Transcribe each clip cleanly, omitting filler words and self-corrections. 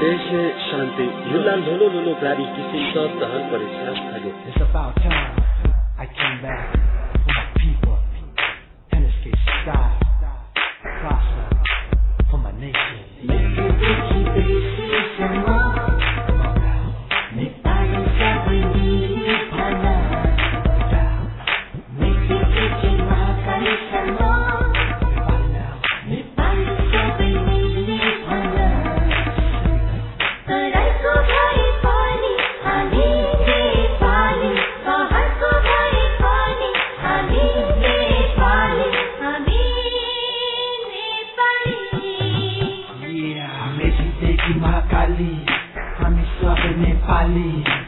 देश शान्ति युला लोलो लोलो गाडी किसिमका दहन परीक्षा स्थगित. It's about time I came back for my people. NSK sky prosper for my nation.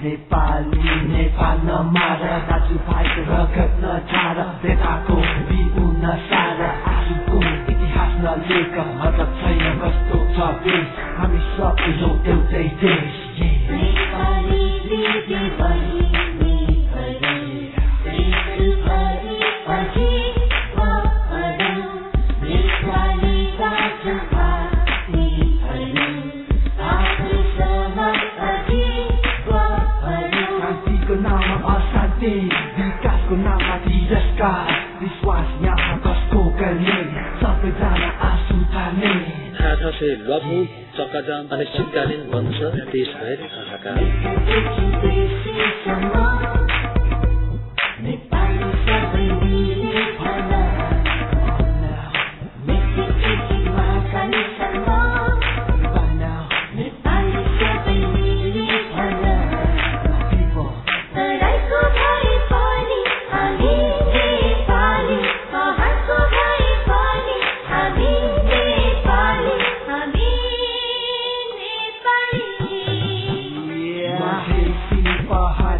Nepal नमार दाजु भाइको रगत नछाड बेटाको बिउन सार आफूको इतिहास नलेख मतलब छैन कस्तो छ देश हामी सबैको एउटै देश नेपाली दिदीबहिनी विकासको नाममा तिरस्कार विश्वास यहाँ कसको गर्ने सबैजना आँसु थाल्ने थाहा से लघु चक्काजाम अनिश्चितकालीन बन्द छ देशभर हाहाकार.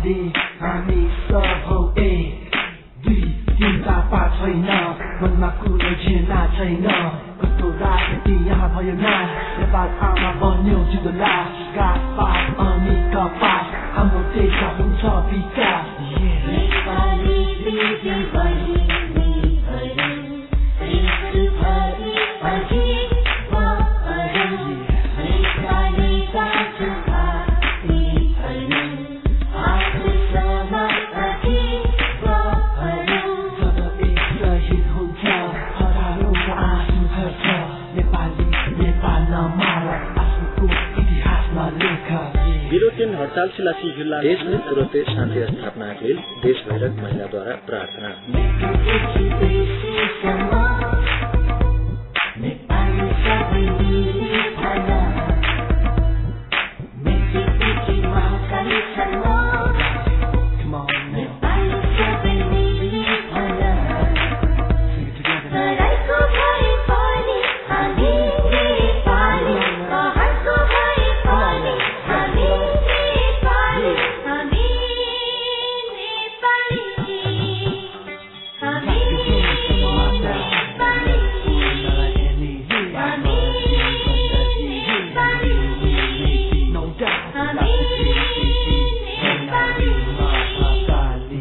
हामी सब हौ एक दुई तिनवटा पाँच छैन मनमा कुनै झेना छैन कस्तो राजनीति यहाँ भयो ना नेपाल आमा बन्यो जुदो लास घाटपात अनि कपास हाम्रो देशमा हुन्छ विकास. नेपाली दिदीबहिनी विरोधीन हड़ताल सिलासी जिल्ला देशभर तुरन्त शान्ति स्थापनाका लेल देशभरक महिलाद्वारा प्रार्थना.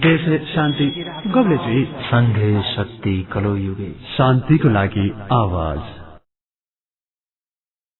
देश शान्ति गब्लेजी संघे शक्ति कलो युगे शान्तिको लागि आवाज.